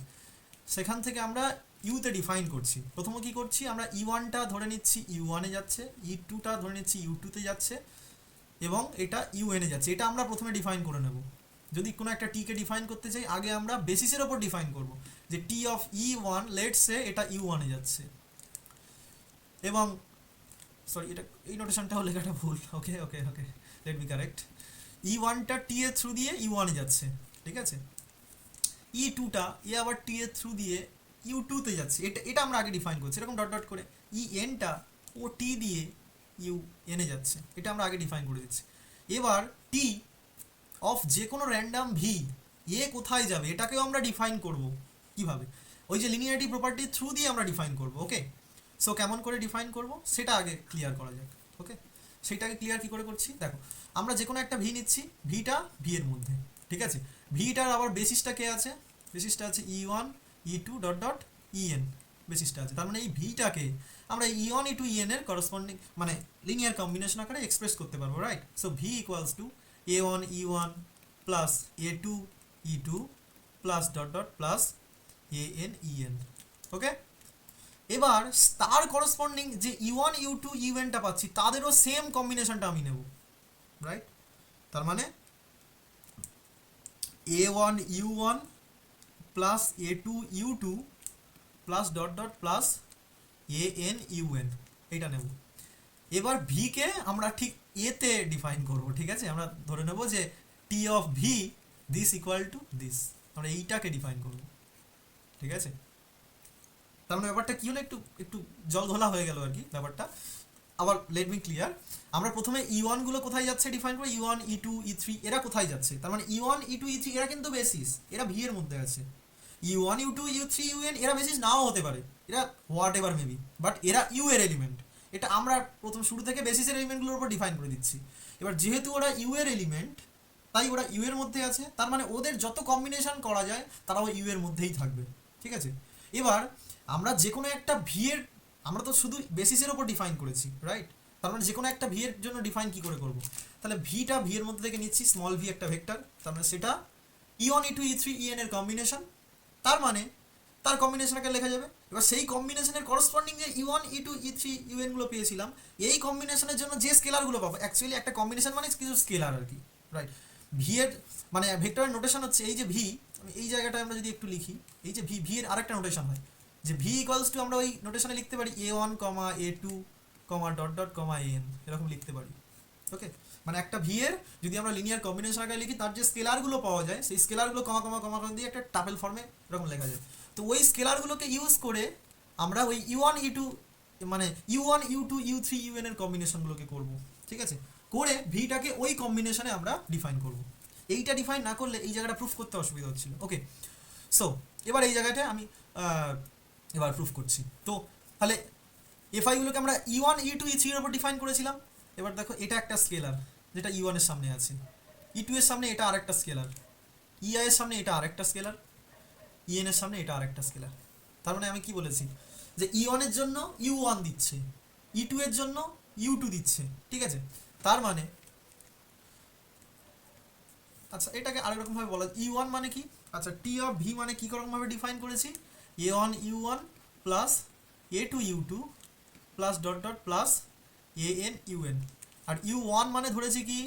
সেখান থেকে আমরা ইউতে ডিফাইন করছি। প্রথমে কি করছি, আমরা ই ওয়ানটা ধরে নিচ্ছি ইউ ওয়ানে যাচ্ছে, ই টুটা ধরে নিচ্ছি ইউ টুতে যাচ্ছে, এবং এটা ইউ এনে যাচ্ছে। এটা আমরা প্রথমে ডিফাইন করে নেব। যদি কোনো একটা টিকে ডিফাইন করতে চাই, আগে আমরা বেসিসের ওপর ডিফাইন করব যে T of E one let's say এটা ইউ ওয়ানে যাচ্ছে, এবং সরি এটা এই নোটেশনটাও লেখাটা ভুল। ওকে ওকে ওকে, লেট মি কারেক্ট। ই ওয়ানটা টি এর থ্রু দিয়ে ইউ ওয়ানে যাচ্ছে, ঠিক আছে। ই টুটা এ আবার টি এর থ্রু দিয়ে ইউ টুতে যাচ্ছে, এটা আমরা আগে ডিফাইন করছি এরকম ডট ডট করে। ই এনটা ও টি দিয়ে ইউ এনে যাচ্ছে, এটা আমরা আগে ডিফাইন করে দিচ্ছি। এবার টি অফ যে কোনো র্যান্ডাম ভি এ কোথায় যাবে এটাকেও আমরা ডিফাইন করব। কিভাবে, ওই যে লিনিয়ারিটি প্রপার্টির থ্রু দিয়ে আমরা ডিফাইন করব। ওকে, সো কেমন করে ডিফাইন করব সেটা আগে ক্লিয়ার করা যাক। ওকে, সেটাকে ক্লিয়ার কী করে করছি দেখো, আমরা যে কোনো একটা ভি নিচ্ছি, ভিটা ভি এর মধ্যে, ঠিক আছে। ভিটার আবার বেসিসটা কে আছে, বেসিসটা আছে ই ওয়ান ই two dot dot E N বেসিসটা আছে। তার মানে এই ভিটাকে আমরা ই ওয়ান ই টু ই এন এর করসপন্ডিং মানে লিনিয়ার কম্বিনেশন আকারে এক্সপ্রেস করতে পারবো, right. So V equals to A one E one plus A two E two plus dot dot plus A N E N. Okay, এবার তার করসপন্ডিং যে U one you two U এনটা পাচ্ছি তাদেরও সেম কম্বিনেশনটা আমি নেব, রাইট। তার মানে A one U one plus A two U two plus dot dot plus A N U N, এইটা নেব। এবার ভিকে আমরা ঠিক এতে ডিফাইন করব, ঠিক আছে। আমরা ধরে নেব যে T of V this equal to this, আমরা এইটাকে ডিফাইন করব, ঠিক আছে। তার মানে ব্যাপারটা কী হলো, একটু একটু জল ঘোলা হয়ে গেল আর কি ব্যাপারটা। আবার লেট মি ক্লিয়ার, আমরা প্রথমে ই ওয়ানগুলো কোথায় যাচ্ছে ডিফাইন করে, ই ওয়ান ই টু ই থ্রি এরা কোথায় যাচ্ছে। তার মানে ই ওয়ান ই টু ই থ্রি এরা কিন্তু বেসিস, এরা ভি এর মধ্যে আছে। U one you two u three u n এরা বেসিস নাও হতে পারে, এরা হোয়াট এভার মেবি, বাট এরা ইউ এর এলিমেন্ট। এটা আমরা প্রথম শুরু থেকে বেসিসের এলিমেন্টগুলোর উপর ডিফাইন করে দিচ্ছি। এবার যেহেতু ওরা ইউ এর এলিমেন্ট, তাই ওরা ইউ এর মধ্যে আছে, তার মানে ওদের যত কম্বিনেশন করা যায় তারাও ইউ এর মধ্যেই থাকবে, ঠিক আছে। এবার আমরা যে কোনো একটা ভি এর, আমরা তো শুধু বেসিসের ওপর ডিফাইন করেছি, রাইট? তার মানে যে কোনো একটা ভি এর জন্য ডিফাইন কি করে করব? তাহলে ভিটা ভি এর মধ্যে থেকে নিচ্ছি, স্মল ভি একটা ভেক্টর, তার মানে সেটা E1 E2 E3 En এর কম্বিনেশন, তার মানে তার কম্বিনেশনটাকে লেখা যাবে। এবার সেই কম্বিনেশনের করসপন্ডিং যে E1 E2 E3 UN গুলো পেয়েছিলাম, এই কম্বিনেশনের জন্য যে স্কেলারগুলো পাবো, অ্যাকচুয়ালি একটা কম্বিনেশন মানে কিছু স্কেলার আর কি, রাইট? ভি এর মানে ভেক্টরের নোটেশন হচ্ছে এই যে ভি, এই জায়গাটায় আমরা যদি একটু লিখি, এই যে ভি, ভি এর আরেকটা নোটেশন হয় যে ভি ইকুয়ালস টু, আমরা ওই নোটেশনে লিখতে পারি A1, A2, dot dot, AN, এরকম লিখতে পারি। ওকে, মানে একটা ভি এর যদি আমরা লিনিয়ার কম্বিনেশন আকারে লিখি, তার যে স্কেলারগুলো পাওয়া যায় সেই স্কেলারগুলো কমা কমা কমা কমা দিয়ে একটা টাপেল ফর্মে এরকম লেখা যায়। তো ওই স্কেলারগুলোকে ইউজ করে আমরা ওই U1 E2 মানে U1 U2 U3 UN এর কম্বিনেশনগুলোকে করব, ঠিক আছে? করে ভিটাকে ওই কম্বিনেশনে আমরা ডিফাইন করব। এইটা ডিফাইন না করলে এই জায়গাটা প্রুফ করতে অসুবিধা হচ্ছিল। ওকে, সো এবার এই জায়গাটা আমি এবার প্রুফ করছি। তো তাহলে এফআইগুলোকে আমরা E1 E2 E3 এর উপর ডিফাইন করেছিলাম। এবার দেখো এটা একটা স্কেলার যেটা E1 এর সামনে আছে, E2 এর সামনে এটা আরেকটা স্কেলার, EI এর সামনে এটা আরেকটা স্কেলার, EN এর সামনে এটা আরেকটা স্কেলার। তার মানে আমি কি বলেছি যে E1 এর জন্য U1 দিচ্ছে, E2 এর জন্য U2 দিচ্ছে, ঠিক আছে? তার মানে আচ্ছা এটাকে আরেক রকম ভাবে বলা, E1 মানে কি, আচ্ছা টি অফ ভি মানে কি রকম ভাবে ডিফাইন করেছি, A1 U1 plus A2 U2 plus dot dot plus AN UN। আর U1 মানে ধরেছি কি,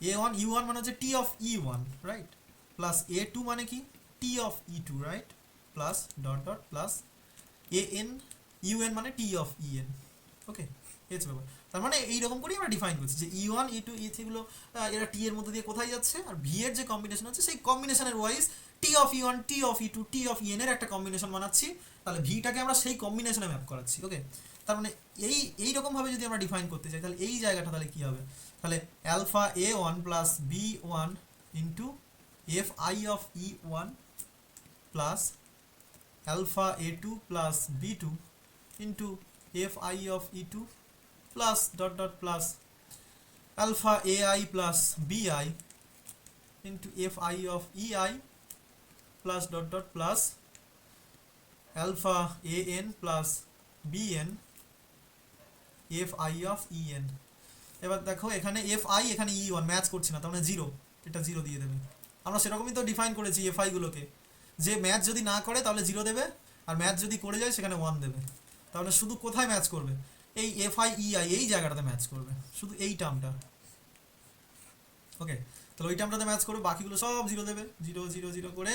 A1 U1 মানে হচ্ছে টি of E1, right? Plus A2 মানে কি, T of E2, right? Plus dot dot plus AN UN মানে টি অফ EN। ওকে, এই হচ্ছে ব্যাপার। তার মানে এইরকম করেই আমরা ডিফাইন করছি যে E1 E2 E3 গুলো এরা টি এর মধ্যে দিয়ে কোথায় যাচ্ছে, আর ভি এর যে কম্বিনেশন হচ্ছে সেই কম্বিনেশনের wise T of E1 T of E2 T of EN এর একটা কম্বিনেশন বানাচ্ছি, তাহলে ভিটাকে আমরা সেই কম্বিনেশনে ম্যাপ করাচ্ছি। ওকে, তার মানে এই রকম ভাবে যদি আমরা ডিফাইন করতে চাই, তাহলে এই জায়গাটা তাহলে কি হবে, তাহলে alpha A1 plus B1 into FI of E1 plus alpha A2 plus B2 into FI of E2 plus dot dot plus alpha AI plus BI into FI of EI plus dot dot plus alpha AN plus BN FI of EN। এবার দেখো এখানে FI এখানে E1 ম্যাচ করছে না, তার মানে জিরো, এটা জিরো দিয়ে দেবে। আমরা সেরকমই তো ডিফাইন করেছি FI গুলোকে, যে ম্যাচ যদি না করে তাহলে জিরো দেবে, আর ম্যাচ যদি করে যায় সেখানে 1 দেবে। তাহলে শুধু কোথায় ম্যাচ করবে, এই FI EI এই জায়গাটাতে ম্যাচ করবে, শুধু এই টার্মটা। ওকে, তাহলে ওই টার্মটাতে ম্যাচ করবে, বাকিগুলো সব জিরো দেবে, জিরো জিরো জিরো করে।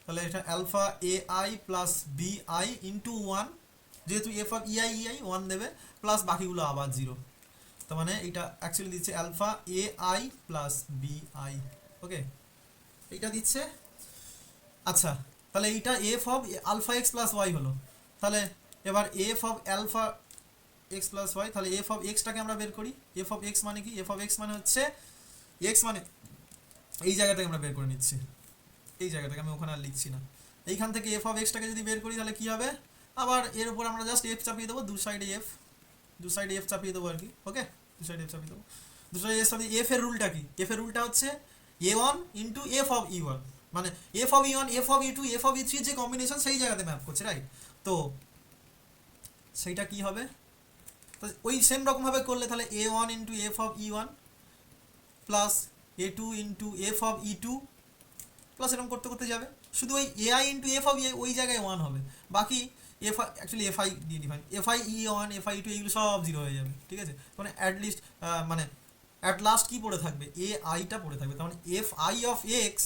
তাহলে এটা alpha AI plus BI into 1, যেহেতু এফ অফ EI EI 1 দেবে, প্লাস বাকিগুলো আবার জিরো। তার মানে এটা অ্যাকচুয়ালি দিচ্ছে alpha AI plus BI। Okay, এইটা দিচ্ছে। আচ্ছা, তাহলে এইটা f of alpha x plus y হলো। তাহলে এবার f of alpha x plus y, তাহলে এফ অফ এক্সটাকে আমরা বের করি। এফ অফ এক্স মানে কি, এফ অফ এক্স মানে হচ্ছে এক্স মানে এই জায়গাটাকে আমরা বের করে নিচ্ছি, এই জায়গাটাকে আমি ওখানে আর লিখছি না। এইখান থেকে এফ অফ এক্সটাকে যদি বের করি তাহলে কি হবে, আবার এর উপর আমরা জাস্ট এফ চাপিয়ে দেবো, দু সাইডে এফ চাপিয়ে দেবো আর কি। ওকে, দু সাইডে এফ চাপিয়ে দেবো, দু সাইডে এফ চাপিয়ে। এফ এর রুলটা কি, এফ এর রুলটা হচ্ছে A1 into F of E1, মানে F of E1 F of E2 F of E3 যে কম্বিনেশন সেই জায়গাতে ম্যাপ করছে, রাইট? তো সেইটা কি হবে, তো ওই সেম রকমভাবে করলে তাহলে A1 into F of E1 plus A2 into F of E2 plus এরকম করতে করতে যাবে, শুধু ওই AI into F of EI ওই জায়গায় 1 হবে, বাকি অ্যাকচুয়ালি FI দিয়ে define, FI E1 FI E2 এইগুলো সব জিরো হয়ে যাবে, ঠিক আছে? মানে অ্যাটলিস্ট মানে অ্যাট লাস্ট কি পড়ে থাকবে, AIটা পড়ে থাকবে, তার মানে FI of x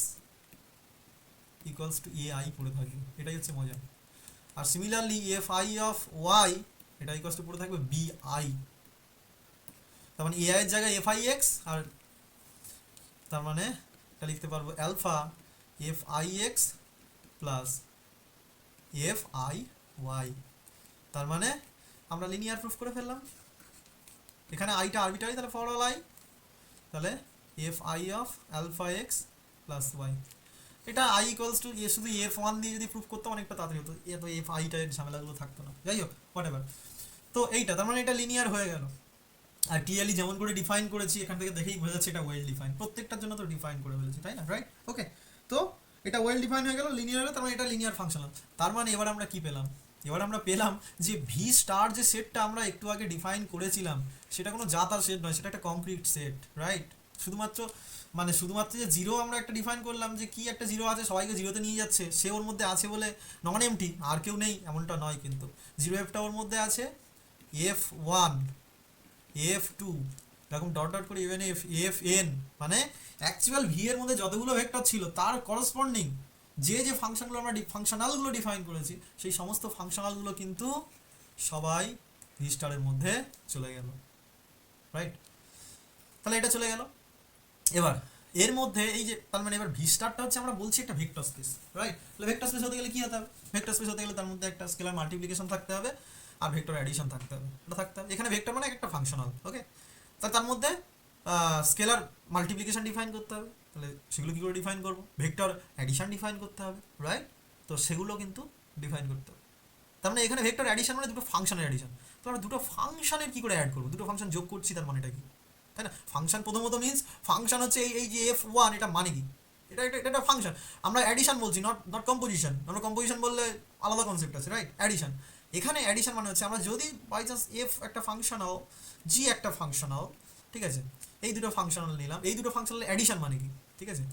equals to AI পড়ে থাকবে, এটাই হচ্ছে মজা। আর সিমিলারলি FI অফ ওয়াই এটা ইকুয়ালস টু পড়ে থাকবে BI, তার মানে AI এর জায়গায় FIX, আর তার মানে এটা লিখতে পারবো অ্যালফা FIX প্লাস FIY। তার মানে আমরা লিনিয়ার প্রুফ করে ফেললাম। এখানে আইটা আরবিটারি, তাহলে ফর অল আই, তাহলে FI of alpha x plus y. এটা আই ইকুয়ালস টু শুধু F1 দিয়ে যদি প্রুফ করতাম অনেকটা তাড়াতাড়ি হতো, এত FIটা এর ঝামেলাগুলো থাকতো না। যাই হোক, হোয়াট এভার। তো এইটা তার মানে এটা লিনিয়ার হয়ে গেল। আর টিএলই যেমন করে ডিফাইন করেছি এখান থেকে দেখেই বোঝা যাচ্ছে এটা ওয়েল ডিফাইন, প্রত্যেকটার জন্য তো ডিফাইন করে ফেলেছি, তাই না? রাইট, ওকে। তো এটা ওয়েল ডিফাইন হয়ে গেল লিনিয়ার, তার মানে এটা লিনিয়ার ফাংশনাল। তার মানে এবার আমরা কি পেলাম, এবার আমরা পেলাম যে ভি স্টার যে সেটটা আমরা একটু আগে ডিফাইন করেছিলাম সেটা কোনো জাতার সেট নয়, সেটা একটা কংক্রিট সেট, রাইট? শুধুমাত্র শুধুমাত্র যে জিরো আমরা একটা ডিফাইন করলাম যে কি একটা জিরো আছে সবাইকে জিরোতে নিয়ে যাচ্ছে, সে ওর মধ্যে আছে বলে নন এমটি, আর কেউ নেই এমনটা নয়, কিন্তু জিরো এফটা ওর মধ্যে আছে, এফ ওয়ান, এফ টু, এরকম ডট ডট করে ইভেন এফ, এফ এন, মানে অ্যাকচুয়াল ভি এর মধ্যে যতগুলো ভেক্টর ছিল তার করসপন্ডিং যে যে ফাংশনগুলো আমরা ফাংশনালগুলো ডিফাইন করেছি সেই সমস্ত ফাংশনালগুলো কিন্তু সবাই ভি স্টারের মধ্যে চলে গেল, রাইট? তাহলে এটা চলে গেল। এবার এর মধ্যে এই যে তার মানে এবার ভি স্টারটা হচ্ছে আমরা বলছি একটা ভেক্টর স্পেস, রাইট? তাহলে ভেক্টর স্পেস হতে গেলে কি হতে হবে? ভেক্টর স্পেস হতে গেলে তার মধ্যে একটা স্কেলার মাল্টিপ্লিকেশন থাকতে হবে আর ভেক্টর অ্যাডিশন থাকতে হবে, এটা থাকতে হবে। এখানে ভেক্টর মানে একটা ফাংশনাল, ওকে? তার মধ্যে স্কেলার মাল্টিপ্লিকেশন ডিফাইন করতে হবে, তাহলে সেগুলো কী করে ডিফাইন করবো? ভেক্টর অ্যাডিশন ডিফাইন করতে হবে, রাইট? তো সেগুলো কিন্তু ডিফাইন করতে হবে। তার মানে এখানে ভেক্টর অ্যাডিশন মানে দুটো ফাংশনের অ্যাডিশন। তো আমরা দুটো ফাংশনের কী করে অ্যাড করবো? দুটো ফাংশন যোগ করছি, তার মানেটা কি, তাই না? ফাংশন প্রথমত মিনস ফাংশন হচ্ছে এই যে এফ ওয়ান, এটা মানে কি? এটা এটা একটা ফাংশন। আমরা অ্যাডিশন বলছি, নট নট কম্পোজিশন। আমরা কম্পোজিশন বললে আলাদা কনসেপ্ট আছে, রাইট? অ্যাডিশন, এখানে অ্যাডিশন মানে হচ্ছে আমরা যদি বাই চান্স এফ একটা ফাংশনাল, জি একটা ফাংশনাল, ঠিক আছে, এই দুটো ফাংশনাল নিলাম, এই দুটো ফাংশনাল অ্যাডিশন মানে কি, ঠিক আছে?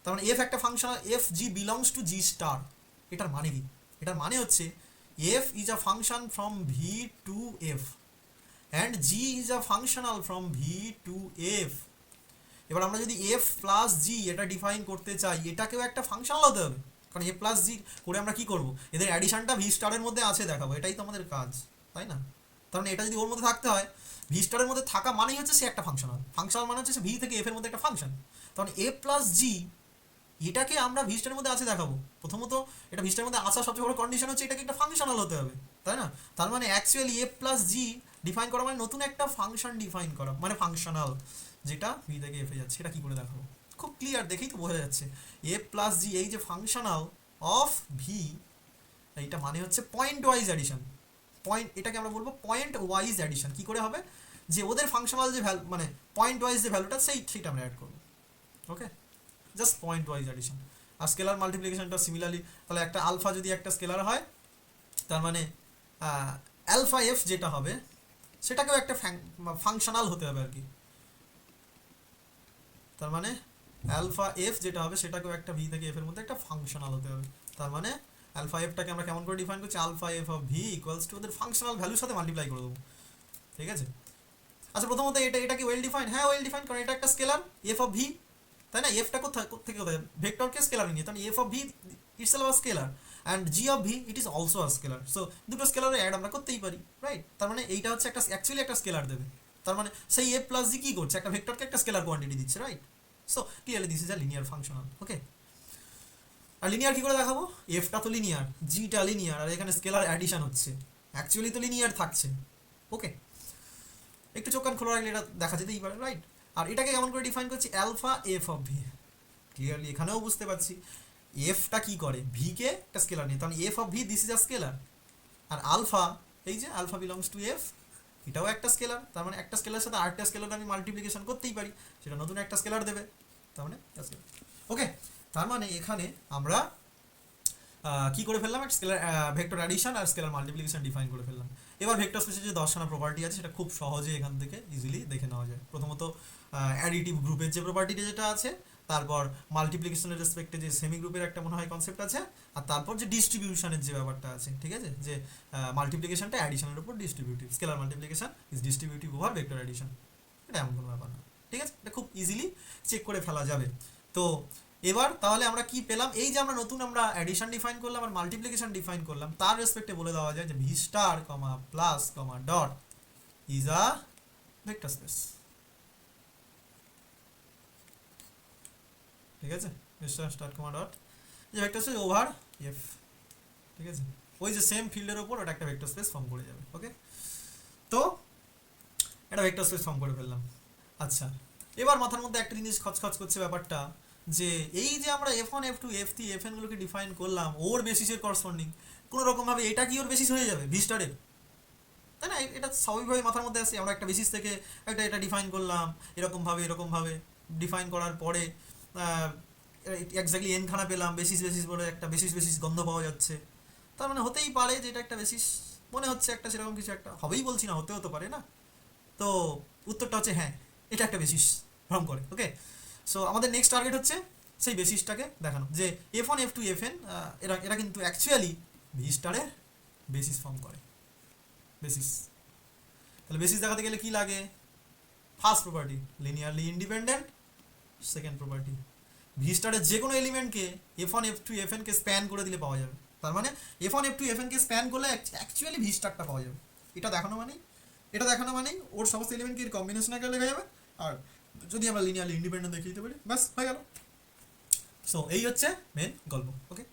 তার মানে এফ একটা functional, f g belongs to g star, এটার মানে কি? এটার মানে হচ্ছে f is a function from V to F and g is a functional from V to F. এবার আমরা যদি এফ প্লাস জি এটা ডিফাইন করতে চাই, এটাকেও একটা ফাংশনাল হতে হবে, কারণ এ প্লাস জি করে আমরা কি করব? এদের অ্যাডিশনটা ভি স্টারের মধ্যে আছে দেখাবো, এটাই তো আমাদের কাজ, তাই না? তার মানে এটা যদি ওর মধ্যে থাকতে হয়, ভি স্টারের মধ্যে থাকা মানেই হচ্ছে সে একটা ফাংশনাল। ফাংশনাল মানে হচ্ছে সে ভি থেকে এফ এর মধ্যে একটা ফাংশন। তখন এ প্লাস জি এটাকে আমরা ভি স্টারের মধ্যে আছে দেখাবো। প্রথমত এটা ভি স্টারের মধ্যে আসার সবচেয়ে বড় কন্ডিশন হচ্ছে এটাকে একটা ফাংশনাল হতে হবে, তাই না? তার মানে অ্যাকচুয়ালি এ প্লাস জি ডিফাইন করা মানে নতুন একটা ফাংশন ডিফাইন করা, মানে ফাংশনাল যেটা ভি থেকে এফে যাচ্ছে। এটা কী করে দেখাবো? খুব ক্লিয়ার, দেখেই তো বোঝা যাচ্ছে। এ প্লাস জি এই যে ফাংশনাল অফ ভি, এইটা মানে হচ্ছে পয়েন্ট ওয়াইজ অ্যাডিশন। পয়েন্ট, এটাকে আমরা বলবো পয়েন্ট ওয়াইজ অ্যাডিশন। কী করে হবে? যে ওদের ফাংশনাল যে ভ্যালু, মানে পয়েন্ট ওয়াইজ যে ভ্যালুটা সেইটা আমরা অ্যাড করবো, okay? Just point wise addition. আর স্কেলার মাল্টিপ্লিকেশনটা সিমিলারলি, তাহলে একটা আলফা যদি একটা স্কেলার হয়, তার মানে অ্যালফা এফ যেটা হবে সেটাকেও একটা ফাংশনাল হতে হবে আর কি। তার মানে অ্যালফা এফ যেটা হবে সেটাকেও একটা ভি থেকে এফ এর মধ্যে একটা ফাংশনাল হতে হবে। তার মানে অ্যালফা এফটাকে আমরা কেমন করে ডিফাইন করছি? Alpha f of V equals to ওদের ফাংশনাল ভ্যালুর সাথে মাল্টিপ্লাই করে দেবো, ঠিক আছে? আচ্ছা, প্রথমত এটা কি ওয়েল ডিফাইন? হ্যাঁ, ওয়েল ডিফাইন, কারণ এটা একটা স্কেলার এফ অফ ভি, তাই না? এফটা থেকে কোথায়? ভেক্টরকে স্কেলার নিয়ে, তাহলে f of V itself a scalar and G of V it is also a scalar. So দুটো স্কেলারে অ্যাড আমরা করতেই পারি, রাইট? তার মানে এইটা হচ্ছে একটা অ্যাকচুয়ালি একটা স্কেলার দেবে। তার মানে সেই এফ প্লাস জি কী করছে? একটা ভেক্টরকে একটা স্কেলার কোয়ান্টিটি দিচ্ছে, right? So clearly this is a linear functional, okay? আর লিনিয়ার কী করে দেখাবো? এফটা তো লিনিয়ার, জিটা লিনিয়ার, আর এখানে স্কেলার অ্যাডিশন হচ্ছে, অ্যাকচুয়ালি তো লিনিয়ার থাকছে, ওকে? একটু চোখ কান খোলা রাখলে এটা দেখা যেতেই পারে, রাইট? আর এটাকে কেমন করে ডিফাইন করছি? Alpha F of V. Clearly এখানেও বুঝতে পারছি এফটা কি করে, ভিকে একটা স্কেলার নিয়ে, তখন f of V this is a scalar. আর আলফা, এই যে আলফা বিলংস টু এফ, এটাও একটা স্কেলার। তার মানে একটা স্কেলারের সাথে আরেকটা স্কেলার আমি মাল্টিপ্লিকেশন করতেই পারি, সেটা নতুন একটা স্কেলার দেবে, তার মানে ওকে? তার মানে এখানে আমরা কি করে ফেললাম? একটা স্কেলার ভেক্টর অ্যাডিশন আর স্কেলার মাল্টিপ্লিকেশন ডিফাইন করে ফেললাম। এবার ভেক্টর স্পেসের যে 10খানা প্রপার্টি আছে সেটা খুব সহজে এখান থেকে ইজিলি দেখে নেওয়া যায়। প্রথমত অ্যাডিটিভ গ্রুপের যে প্রপার্টিটা যেটা আছে, তারপর মাল্টিপ্লিকেশনের রেসপেক্টে যে সেমি গ্রুপের একটা মনে হয় কনসেপ্ট আছে, আর তারপর যে ডিস্ট্রিবিউশনের যে ব্যাপারটা আছে, ঠিক আছে, যে মাল্টিপ্লিকেশনটা অ্যাডিশনের উপর distributive, scalar multiplication is distributive over vector addition. এটা এমন কোনো ব্যাপার না, ঠিক আছে? এটা খুব ইজিলি চেক করে ফেলা যাবে। তো এবার তাহলে আমরা কি পেলাম? এই যে আমরা নতুন আমরা অ্যাডিশন ডিফাইন করলাম আর মাল্টিপ্লিকেশন ডিফাইন করলাম, তার রেসপেক্টে বলে দেওয়া যায় যে V star comma plus comma dot is a vector space, ঠিক আছে? ভি স্টার কমা ডট যে ভেক্টর স্পেস ওভার এফ, ঠিক আছে? ওই যে সেম ফিল্ডের ওপর ওটা একটা ভেক্টর স্পেস ফর্ম করে যাবে, ওকে? তো এটা ভেক্টর স্পেস ফর্ম করে ফেললাম। আচ্ছা, এবার মাথার মধ্যে একটা জিনিস খচখচ করছে ব্যাপারটা, যে এই যে আমরা F one F two F three F এনগুলোকে ডিফাইন করলাম ওর বেসিসের করসপন্ডিং, কোনো রকমভাবে এটা কি ওর বেসিস হয়ে যাবে ভি স্টারের, তাই না? এটা স্বাভাবিকভাবে মাথার মধ্যে আসে। আমরা একটা বেসিস থেকে এটা ডিফাইন করলাম এরকমভাবে ডিফাইন করার পরে এক্স্যাক্টলি এনখানা পেলাম, বেসিস বলে একটা বেসিস গন্ধ পাওয়া যাচ্ছে, তার মানে হতেই পারে যে এটা একটা বেসিস, মনে হচ্ছে একটা সেরকম কিছু একটা হবেই, বলছি না, হতেও তো পারে না। তো উত্তরটা হচ্ছে হ্যাঁ, এটা একটা বেসিস ফর্ম করে। ওকে, সো আমাদের নেক্সট টার্গেট হচ্ছে সেই বেসিসটাকে দেখানো যে F1 F2 Fn এরা এরা কিন্তু অ্যাকচুয়ালি ভি স্টারের বেসিস ফর্ম করে। বেসিস, তাহলে বেসিস দেখাতে গেলে কি লাগে? First property linearly independent, second property V স্টারের যে কোনো এলিমেন্টকে F1 F2 Fn কে স্প্যান করে দিলে পাওয়া যাবে। তার মানে F1 F2 Fn কে স্প্যান করলে অ্যাকচুয়ালি ভি স্টারটা পাওয়া যাবে। এটা দেখানো মানেই ওর সমস্ত এলিমেন্টকে কম্বিনেশন আকারে লেখা যাবে, আর যদি আমরা লিনিয়ারলি ইন্ডিপেন্ডেন্ট দেখিয়ে দিতে পারি, ব্যাস হয়ে গেল। সো এই হচ্ছে মেন গল্প। ওকে।